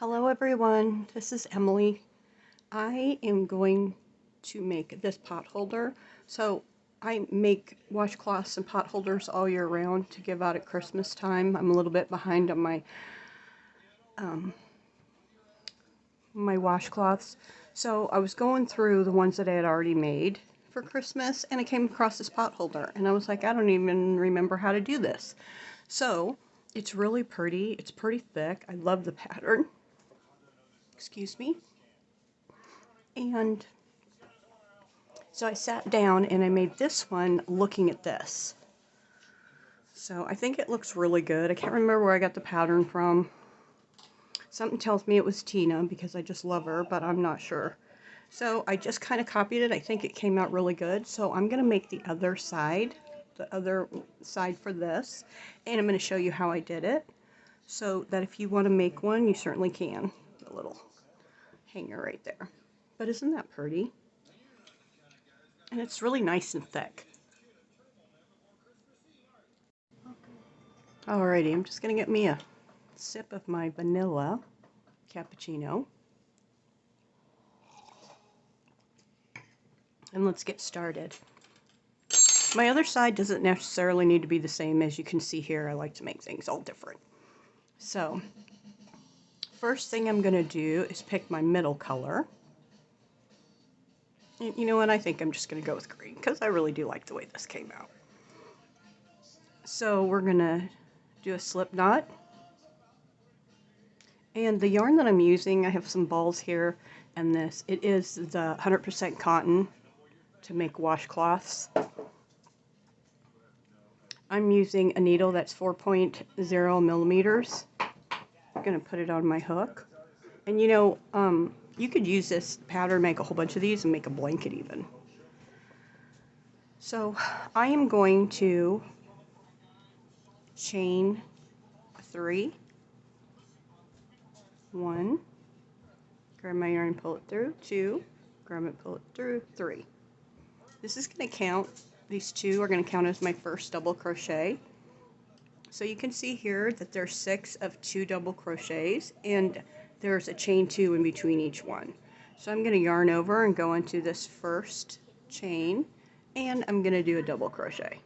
Hello everyone, this is Emily. I am going to make this pot holder. So I make washcloths and pot holders all year round to give out at Christmas time. I'm a little bit behind on my washcloths. So I was going through the ones that I had already made for Christmas and I came across this pot holder and I was like, I don't even remember how to do this. So it's really pretty. It's pretty thick. I love the pattern. Excuse me. And so I sat down and I made this one looking at this. So I think it looks really good. I can't remember where I got the pattern from. Something tells me it was Tina because I just love her, but I'm not sure. So I just kind of copied it. I think it came out really good. So I'm going to make the other side for this. And I'm going to show you how I did it. So that if you want to make one, you certainly can. A little hanger right there. But isn't that pretty? And it's really nice and thick. Alrighty, I'm just going to get me a sip of my vanilla cappuccino. And let's get started. My other side doesn't necessarily need to be the same. As you can see here, I like to make things all different. So, first thing I'm going to do is pick my middle color. And you know what, I think I'm just going to go with green because I really do like the way this came out. So we're going to do a slip knot. And the yarn that I'm using, I have some balls here and this. It is the 100% cotton to make washcloths. I'm using a needle that's 4.0 millimeters. I'm going to put it on my hook. And you know, you could use this pattern, make a whole bunch of these, and make a blanket even. So I am going to chain 3. 1. Grab my yarn, pull it through. 2. Grab it, pull it through. 3. This is going to count. These two are going to count as my first double crochet. So you can see here that there's 6 of 2 double crochets and there's a chain 2 in between each one. So I'm going to yarn over and go into this first chain and I'm going to do a double crochet.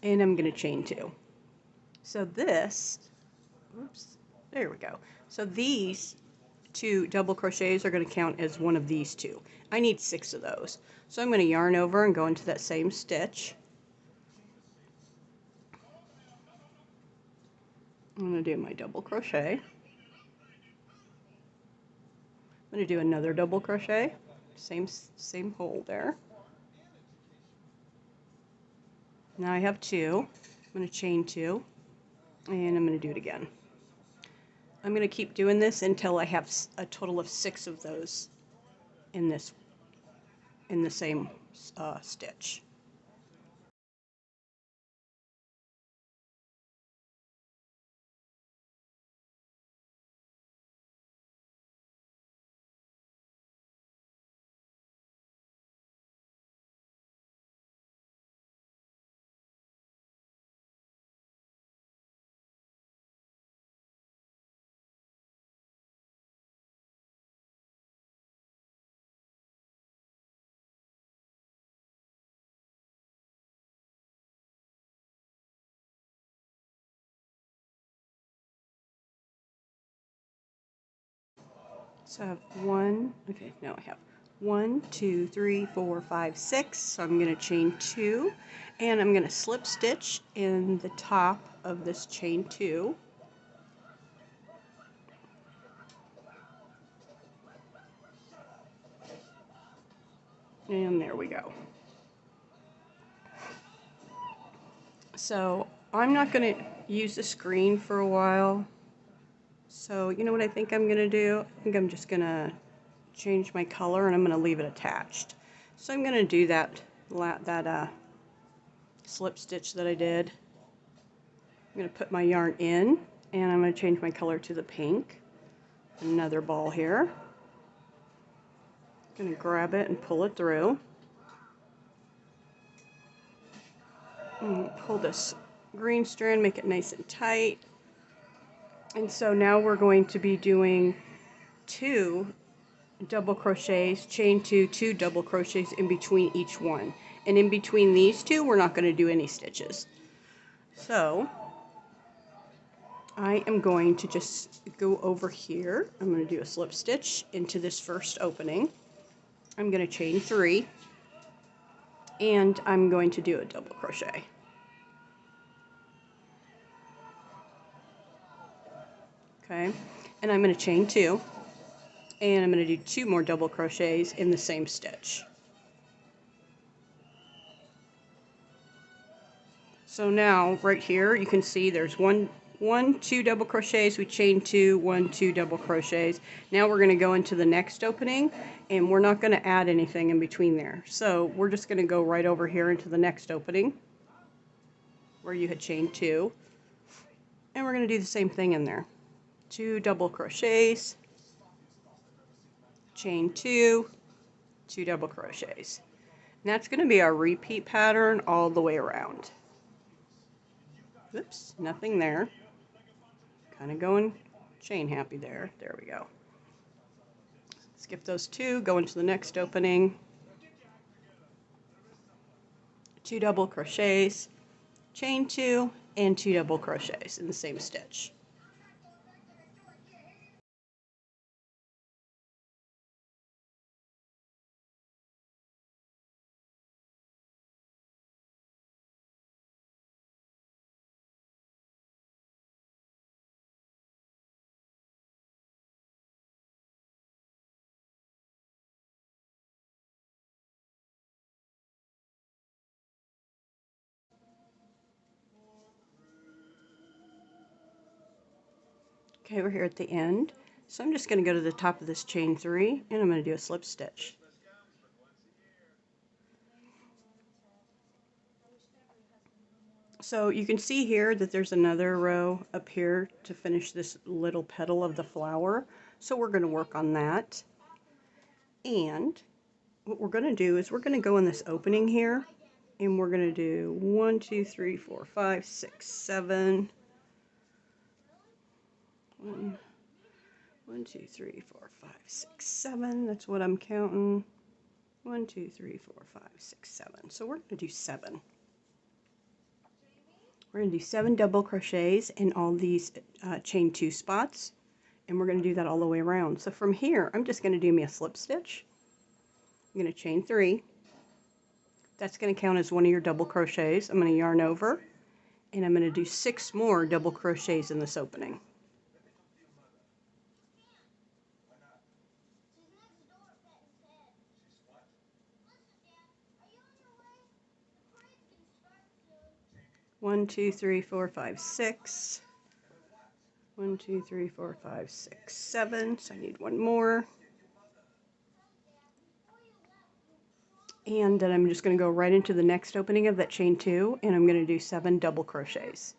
And I'm going to chain 2. So this, oops, there we go. So these 2 double crochets are going to count as one of these 2. I need 6 of those. So I'm going to yarn over and go into that same stitch. I'm going to do my double crochet. I'm going to do another double crochet. Same hole there. Now I have 2. I'm going to chain 2 and I'm going to do it again. I'm going to keep doing this until I have a total of 6 of those in the same stitch. So I have 1, okay, no, I have 1, 2, 3, 4, 5, 6. So I'm going to chain 2 and I'm going to slip stitch in the top of this chain 2. And there we go. So I'm not going to use the screen for a while. So you know what I think I'm going to do? I think I'm just going to change my color and I'm going to leave it attached. So I'm going to do that slip stitch that I did. I'm going to put my yarn in and I'm going to change my color to the pink. Another ball here. I'm going to grab it and pull it through. Pull this green strand, make it nice and tight. And so now we're going to be doing 2 double crochets, chain 2 double crochets in between each one. And in between these 2, we're not going to do any stitches. So I am going to just go over here. I'm going to do a slip stitch into this first opening. I'm going to chain 3, and I'm going to do a double crochet. Okay, and I'm going to chain 2, and I'm going to do 2 more double crochets in the same stitch. So now right here you can see there's 2 double crochets, we chain 2, 1, 2 double crochets. Now we're going to go into the next opening, and we're not going to add anything in between there. So we're just going to go right over here into the next opening where you had chained 2, and we're going to do the same thing in there. 2 double crochets, chain 2, 2 double crochets. And that's going to be our repeat pattern all the way around. Oops, nothing there. Kind of going chain happy there. There we go. Skip those 2, go into the next opening. 2 double crochets, chain 2, and 2 double crochets in the same stitch. Okay, we're here at the end. So I'm just going to go to the top of this chain 3, and I'm going to do a slip stitch. So you can see here that there's another row up here to finish this little petal of the flower. So we're going to work on that. And what we're going to do is we're going to go in this opening here, and we're going to do 1, 2, 3, 4, 5, 6, 7. 1, 2, 3, 4, 5, 6, 7. That's what I'm counting. 1, 2, 3, 4, 5, 6, 7. So we're going to do 7. We're going to do 7 double crochets in all these chain 2 spots, and we're going to do that all the way around. So from here, I'm just going to do me a slip stitch. I'm going to chain 3. That's going to count as one of your double crochets. I'm going to yarn over, and I'm going to do 6 more double crochets in this opening. One, 2, 3, 4, 5, 6. 1, 2, 3, 4, 5, 6, 7. So I need 1 more. And then I'm just going to go right into the next opening of that chain 2, and I'm going to do 7 double crochets.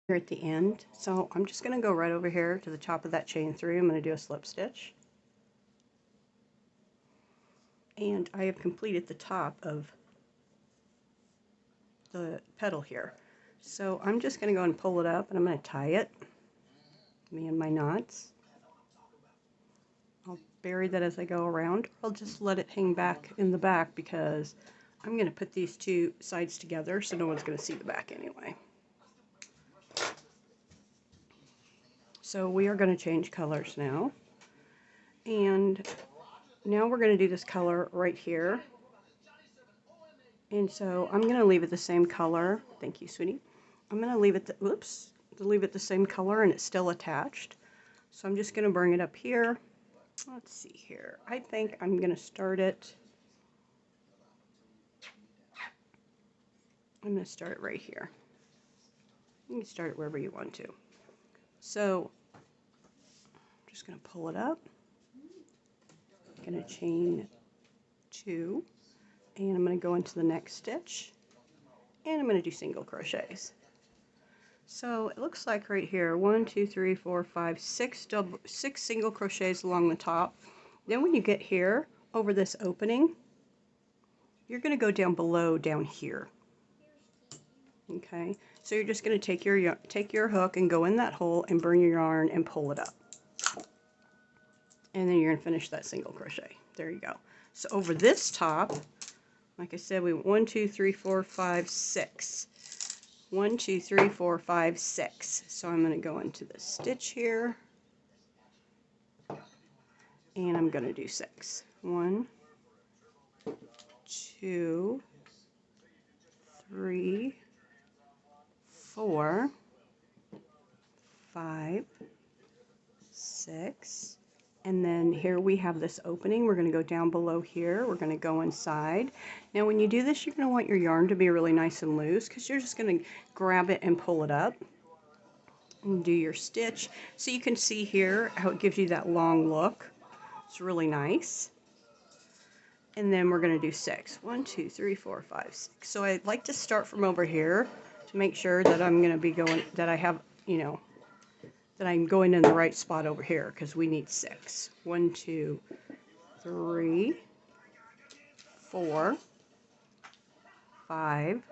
Here at the end, so I'm just going to go right over here to the top of that chain 3. I'm going to do a slip stitch, and I have completed the top of the petal here. So I'm just going to go and pull it up, and I'm going to tie it, me and my knots. I'll bury that as I go around. I'll just let it hang back in the back because I'm going to put these two sides together so no one's going to see the back anyway. So we are going to change colors now. And now we're going to do this color right here. And so I'm going to leave it the same color. Thank you, sweetie. I'm going to leave it, leave it the same color, and it's still attached. So I'm just going to bring it up here. Let's see here. I think I'm going to start it. I'm going to start it right here. You can start it wherever you want to. So I'm just going to pull it up. I'm going to chain 2, and I'm going to go into the next stitch, and I'm going to do single crochets. So it looks like right here, 1, 2, 3, 4, 5, 6 single crochets along the top. Then when you get here over this opening, you're going to go down below down here. Okay, so you're just going to take your hook and go in that hole and bring your yarn and pull it up, and then you're going to finish that single crochet. There you go. So over this top, like I said, we went 1, 2, 3, 4, 5, 6. 1, 2, 3, 4, 5, 6. So I'm going to go into the stitch here, and I'm going to do 6. 1, 2, 3, 4, 5, 6, and then here we have this opening. We're going to go down below here. We're going to go inside. Now when you do this, you're going to want your yarn to be really nice and loose, because you're just going to grab it and pull it up and do your stitch. So you can see here how it gives you that long look. It's really nice. And then we're going to do 6. 1, 2, 3, 4, 5, 6. So I like to start from over here to make sure that I'm going to be going, that I have, you know, that I'm going in the right spot over here, because we need 6. 1, 2, 3, 4, 5,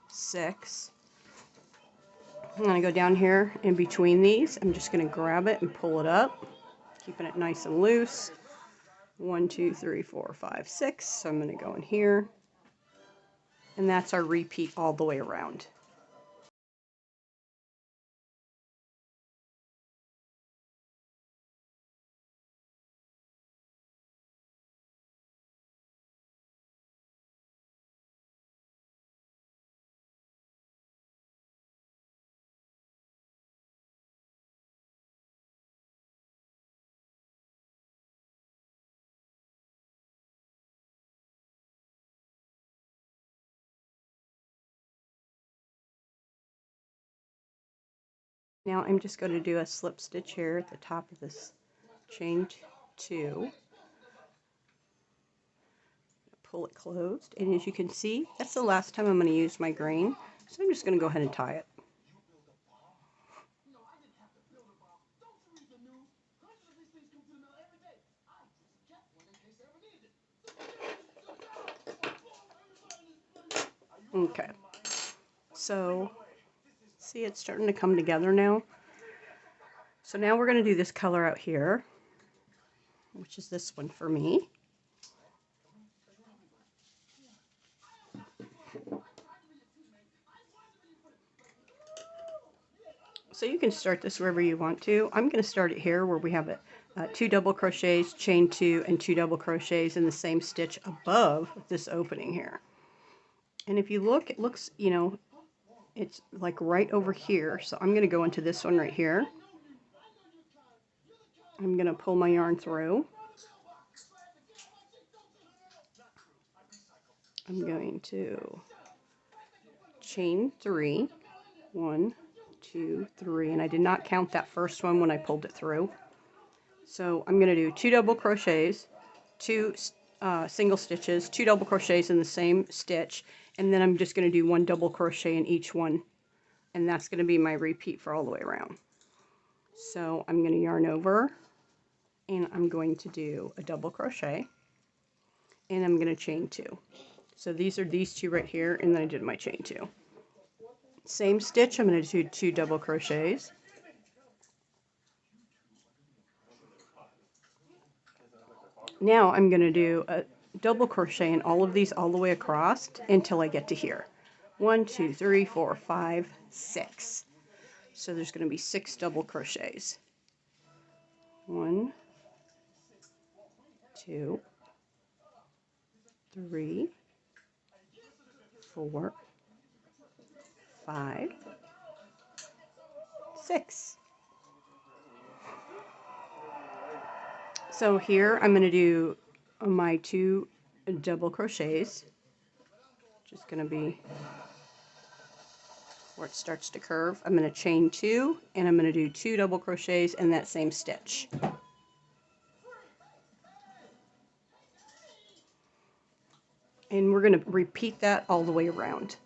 6. I'm going to go down here in between these. I'm just going to grab it and pull it up, keeping it nice and loose. 1, 2, 3, 4, 5, 6. So I'm going to go in here, and that's our repeat all the way around. Now I'm just going to do a slip stitch here at the top of this chain 2. Pull it closed, and as you can see, that's the last time I'm going to use my grain, so I'm just going to go ahead and tie it. Okay, so see, it's starting to come together now. So now we're going to do this color out here, which is this one for me. So you can start this wherever you want to. I'm going to start it here where we have it 2 double crochets, chain 2, and 2 double crochets in the same stitch above this opening here. And if you look, it looks, you know, it's like right over here. So I'm going to go into this one right here. I'm going to pull my yarn through. I'm going to chain 3. 1, 2, 3, and I did not count that first one when I pulled it through. So I'm going to do 2 double crochets, 2 single stitches, 2 double crochets in the same stitch, and then I'm just going to do 1 double crochet in each one, and that's going to be my repeat for all the way around. So I'm going to yarn over, and I'm going to do a double crochet, and I'm going to chain 2. So these are these 2 right here, and then I did my chain 2. Same stitch, I'm going to do 2 double crochets. Now I'm going to do a double crochet in all of these all the way across until I get to here. 1, 2, 3, 4, 5, 6. So there's going to be 6 double crochets. 1, 2, 3, 4, 5, 6. So here I'm going to do my 2 double crochets. Just going to be where it starts to curve. I'm going to chain 2 and I'm going to do 2 double crochets in that same stitch. And we're going to repeat that all the way around.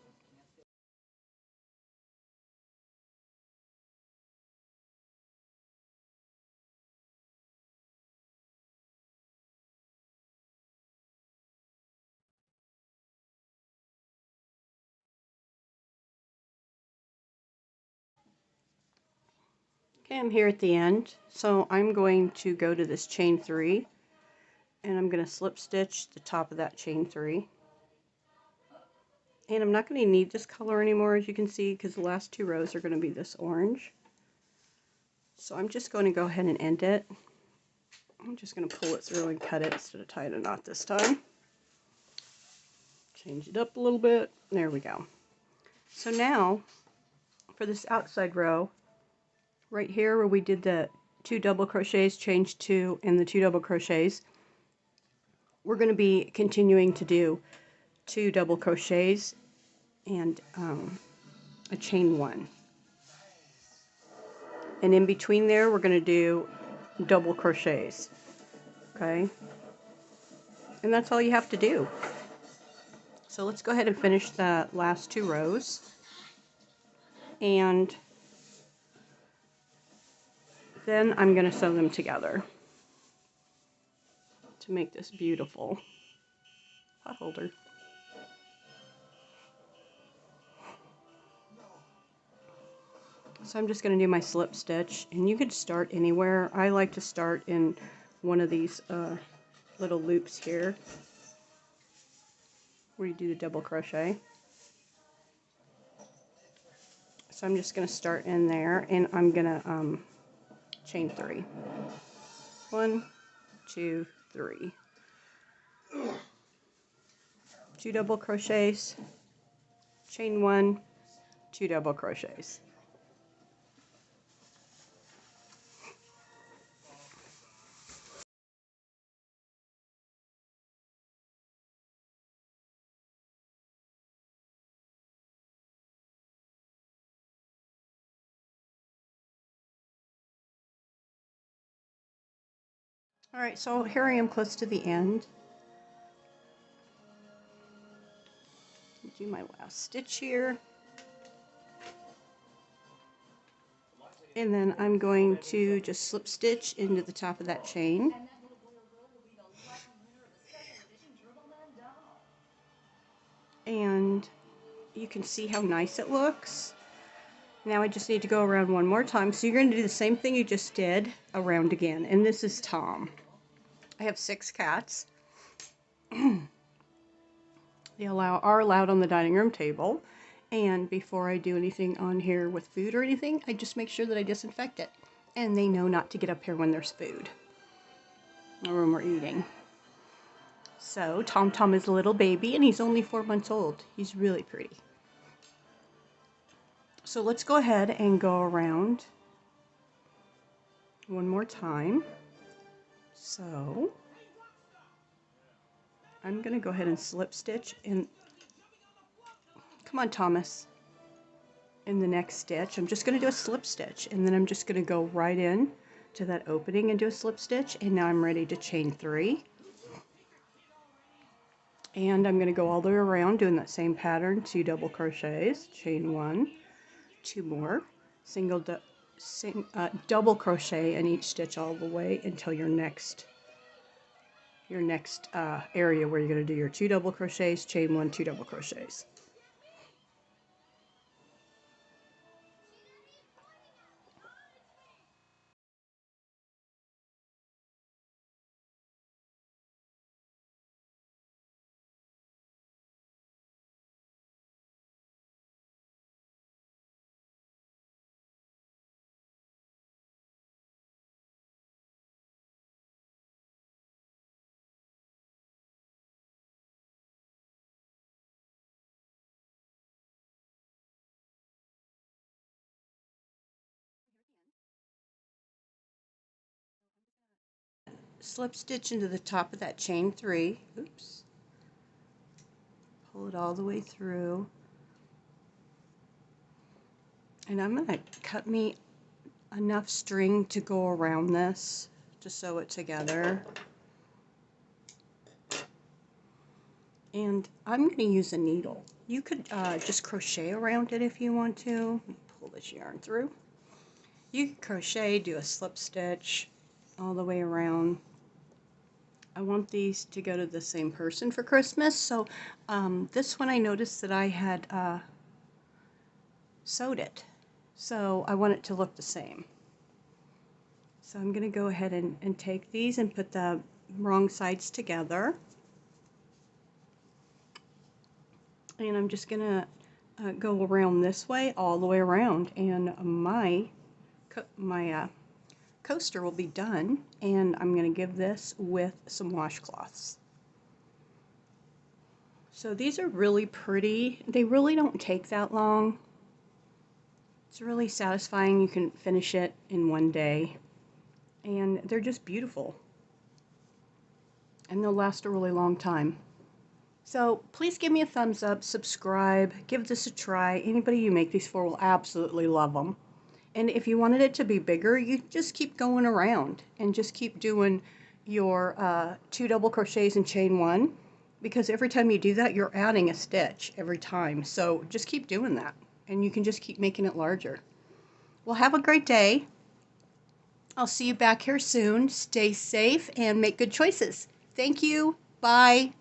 Okay, I'm here at the end, so I'm going to go to this chain 3 and I'm going to slip stitch the top of that chain 3. And I'm not going to need this color anymore, as you can see, because the last 2 rows are going to be this orange. So I'm just going to go ahead and end it. I'm just going to pull it through and cut it instead of tying a knot this time. Change it up a little bit. There we go. So now, for this outside row, right here where we did the 2 double crochets, chain 2, and the 2 double crochets, we're going to be continuing to do 2 double crochets and a chain 1. And in between there, we're going to do double crochets. Okay? And that's all you have to do. So let's go ahead and finish the last 2 rows. And then I'm going to sew them together to make this beautiful pot holder. So I'm just going to do my slip stitch, and you could start anywhere. I like to start in one of these little loops here where you do the double crochet. So I'm just going to start in there, and I'm going to chain 3. 1, 2, 3. 2 double crochets, chain 1, 2 double crochets. Alright, so here I am close to the end. Do my last stitch here. And then I'm going to just slip stitch into the top of that chain. And you can see how nice it looks. Now I just need to go around one more time. So you're going to do the same thing you just did around again. And this is Tom. I have 6 cats. They are allowed on the dining room table. And before I do anything on here with food or anything, I just make sure that I disinfect it. And they know not to get up here when there's food or when we're eating. So Tom Tom is a little baby and he's only 4 months old. He's really pretty. So let's go ahead and go around one more time. So I'm going to go ahead and slip stitch in. Come on, Thomas. In the next stitch, I'm just going to do a slip stitch, and then I'm just going to go right in to that opening and do a slip stitch. And now I'm ready to chain 3. And I'm going to go all the way around doing that same pattern, 2 double crochets, chain 1, 2 more, double crochet in each stitch all the way until your next area where you're going to do your 2 double crochets, chain 1, 2 double crochets. slip stitch into the top of that chain 3. Oops. Pull it all the way through. And I'm going to cut me enough string to go around this to sew it together. And I'm going to use a needle. You could just crochet around it if you want to. Pull this yarn through. You can crochet, do a slip stitch all the way around. I want these to go to the same person for Christmas, so this one I noticed that I had sewed it, so I want it to look the same. So I'm going to go ahead and take these and put the wrong sides together. And I'm just going to go around this way, all the way around, and my coaster will be done, and I'm going to give this with some washcloths. So these are really pretty. They really don't take that long. It's really satisfying. You can finish it in one day, and they're just beautiful, and they'll last a really long time. So please give me a thumbs up, subscribe, give this a try. Anybody you make these for will absolutely love them. And if you wanted it to be bigger, you just keep going around and just keep doing your 2 double crochets and chain 1, because every time you do that, you're adding a stitch every time. So just keep doing that, and you can just keep making it larger. Well, have a great day. I'll see you back here soon. Stay safe and make good choices. Thank you. Bye.